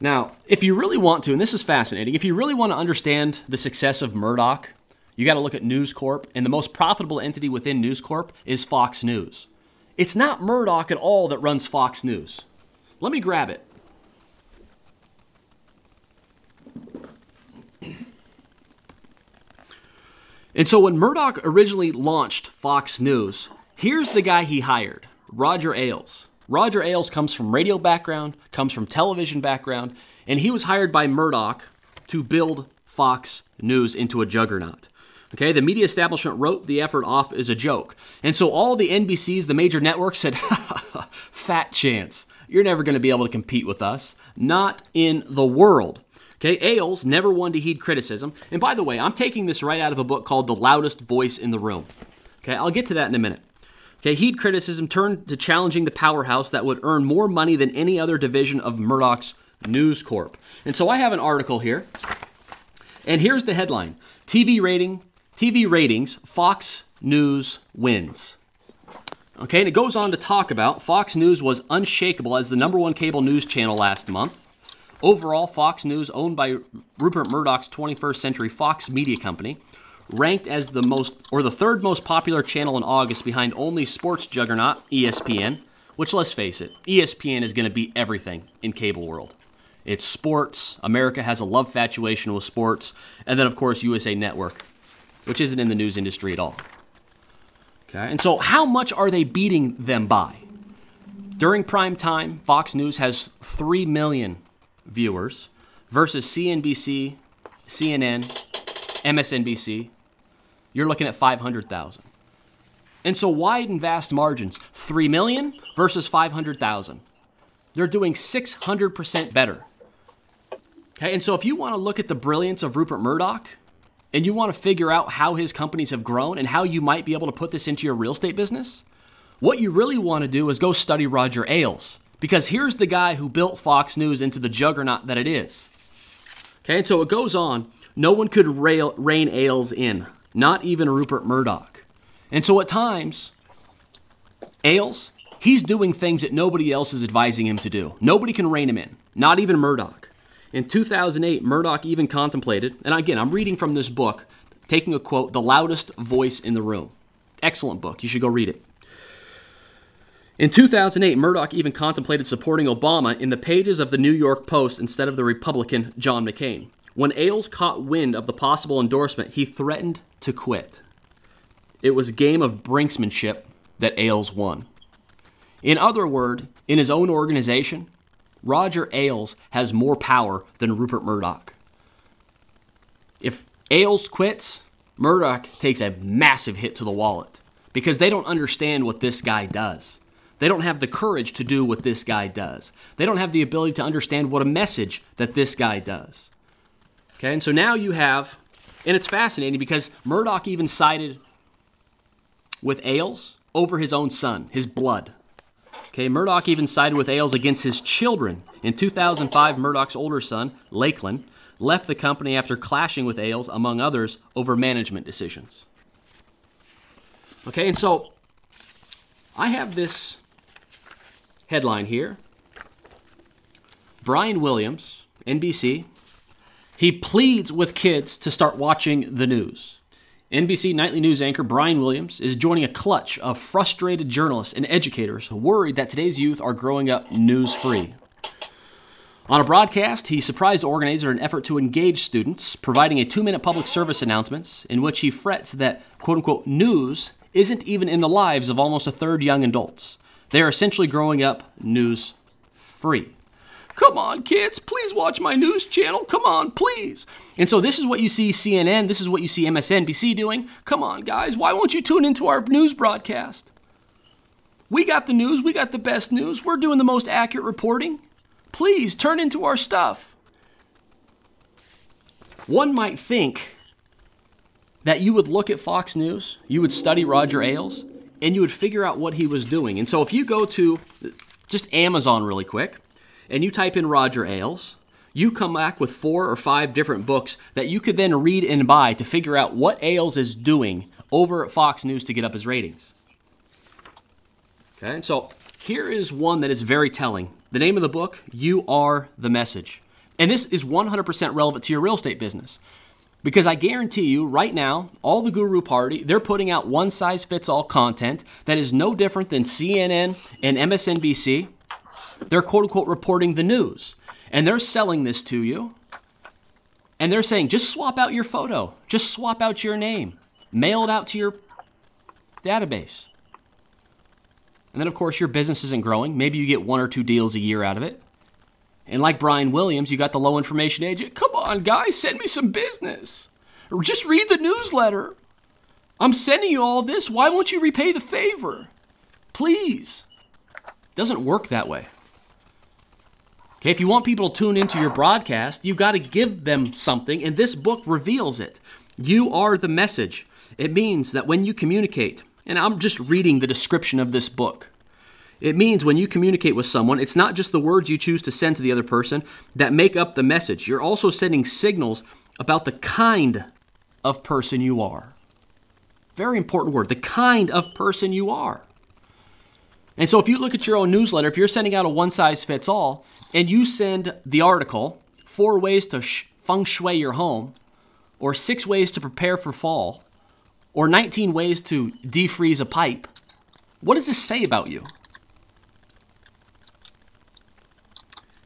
Now, if you really want to, and this is fascinating, if you really want to understand the success of Murdoch, you got to look at News Corp, and the most profitable entity within News Corp is Fox News. It's not Murdoch at all that runs Fox News. Let me grab it. And so when Murdoch originally launched Fox News, here's the guy he hired, Roger Ailes. Roger Ailes comes from radio background, comes from television background, and he was hired by Murdoch to build Fox News into a juggernaut. Okay, the media establishment wrote the effort off as a joke. And so all the NBCs, the major networks, said, fat chance. You're never going to be able to compete with us. Not in the world. Okay, Ailes never one to heed criticism. And by the way, I'm taking this right out of a book called The Loudest Voice in the Room. Okay, I'll get to that in a minute. Okay, heed criticism turned to challenging the powerhouse that would earn more money than any other division of Murdoch's News Corp. And so I have an article here, and here's the headline. TV ratings, Fox News wins. Okay, and it goes on to talk about Fox News was unshakable as the #1 cable news channel last month. Overall, Fox News, owned by Rupert Murdoch's 21st Century Fox Media Company, ranked as the third most popular channel in August behind only sports juggernaut ESPN, which, let's face it, ESPN is going to beat everything in cable world. It's sports. America has a love infatuation with sports. And then, of course, USA Network, which isn't in the news industry at all. Okay, and so how much are they beating them by? During prime time, Fox News has 3 million viewers versus CNBC, CNN, MSNBC, you're looking at 500,000. And so wide and vast margins, 3 million versus 500,000. They're doing 600% better. Okay, and so if you want to look at the brilliance of Rupert Murdoch, and you want to figure out how his companies have grown and how you might be able to put this into your real estate business, what you really want to do is go study Roger Ailes, because here's the guy who built Fox News into the juggernaut that it is. Okay, and so it goes on. No one could rein Ailes in, not even Rupert Murdoch. And so at times, Ailes, he's doing things that nobody else is advising him to do. Nobody can rein him in, not even Murdoch. In 2008, Murdoch even contemplated, and again, I'm reading from this book, taking a quote, The Loudest Voice in the Room. Excellent book. You should go read it. In 2008, Murdoch even contemplated supporting Obama in the pages of the New York Post instead of the Republican John McCain. When Ailes caught wind of the possible endorsement, he threatened to quit. It was a game of brinksmanship that Ailes won. In other words, in his own organization, Roger Ailes has more power than Rupert Murdoch. If Ailes quits, Murdoch takes a massive hit to the wallet because they don't understand what this guy does. They don't have the courage to do what this guy does. They don't have the ability to understand what a message that this guy does. Okay, and so now you have, and it's fascinating because Murdoch even sided with Ailes over his own son, his blood. Okay, Murdoch even sided with Ailes against his children. In 2005, Murdoch's older son, Lakeland, left the company after clashing with Ailes, among others, over management decisions. Okay, and so I have this headline here. Brian Williams, NBC, he pleads with kids to start watching the news. NBC nightly news anchor Brian Williams is joining a clutch of frustrated journalists and educators worried that today's youth are growing up news-free. On a broadcast, he surprised organizers in an effort to engage students, providing a 2-minute public service announcement in which he frets that, quote-unquote, news isn't even in the lives of almost a third young adults. They are essentially growing up news-free. Come on, kids, please watch my news channel. Come on, please. And so this is what you see CNN, this is what you see MSNBC doing. Come on, guys, why won't you tune into our news broadcast? We got the news, we got the best news. We're doing the most accurate reporting. Please turn into our stuff. One might think that you would look at Fox News, you would study Roger Ailes, and you would figure out what he was doing. And so if you go to just Amazon really quick, and you type in Roger Ailes, you come back with 4 or 5 different books that you could then read and buy to figure out what Ailes is doing over at Fox News to get up his ratings. Okay, and so here is one that is very telling. The name of the book, You Are the Message. And this is 100% relevant to your real estate business. Because I guarantee you right now, all the Guru Party, they're putting out one-size-fits-all content that is no different than CNN and MSNBC. They're quote-unquote reporting the news. And they're selling this to you. And they're saying, just swap out your photo. Just swap out your name. Mail it out to your database. And then, of course, your business isn't growing. Maybe you get 1 or 2 deals a year out of it. And like Brian Williams, you got the low information agent. Come on, guys, send me some business. Or just read the newsletter. I'm sending you all this. Why won't you repay the favor? Please. It doesn't work that way. Okay, if you want people to tune into your broadcast, you've got to give them something, and this book reveals it. You are the message. It means that when you communicate, and I'm just reading the description of this book, it means when you communicate with someone, it's not just the words you choose to send to the other person that make up the message. You're also sending signals about the kind of person you are. Very important word, the kind of person you are. And so if you look at your own newsletter, if you're sending out a one-size-fits-all, and you send the article, 4 ways to feng shui your home, or 6 ways to prepare for fall, or 19 ways to defreeze a pipe, what does this say about you?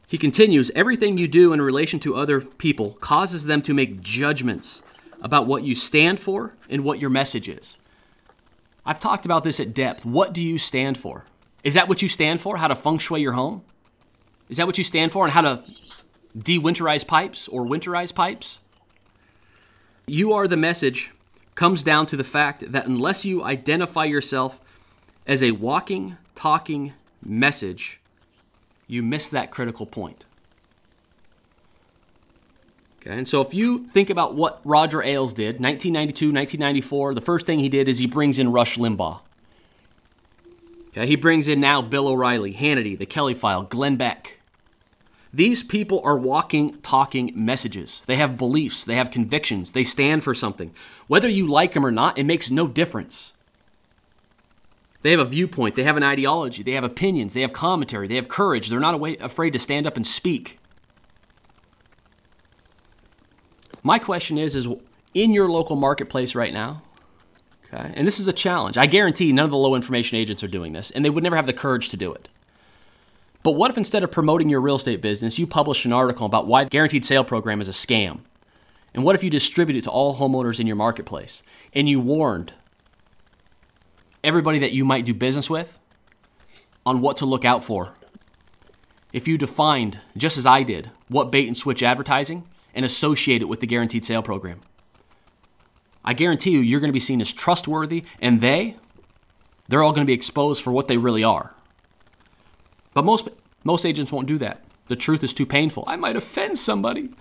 He continues, everything you do in relation to other people causes them to make judgments about what you stand for and what your message is. I've talked about this at depth. What do you stand for? Is that what you stand for? How to feng shui your home? Is that what you stand for? And how to de-winterize pipes or winterize pipes? You are the message comes down to the fact that unless you identify yourself as a walking, talking message, you miss that critical point. Okay, and so if you think about what Roger Ailes did, 1992, 1994, the first thing he did is he brings in Rush Limbaugh. Okay, he brings in now Bill O'Reilly, Hannity, The Kelly File, Glenn Beck. These people are walking, talking messages. They have beliefs. They have convictions. They stand for something. Whether you like them or not, it makes no difference. They have a viewpoint. They have an ideology. They have opinions. They have commentary. They have courage. They're not afraid to stand up and speak. My question is in your local marketplace right now, okay, and this is a challenge. I guarantee none of the low information agents are doing this, and they would never have the courage to do it. But what if instead of promoting your real estate business, you published an article about why the guaranteed sale program is a scam? And what if you distribute it to all homeowners in your marketplace and you warned everybody that you might do business with on what to look out for? If you defined, just as I did, what bait and switch advertising and associate it with the guaranteed sale program, I guarantee you, you're going to be seen as trustworthy, and they're all going to be exposed for what they really are. But most agents won't do that. The truth is too painful. I might offend somebody.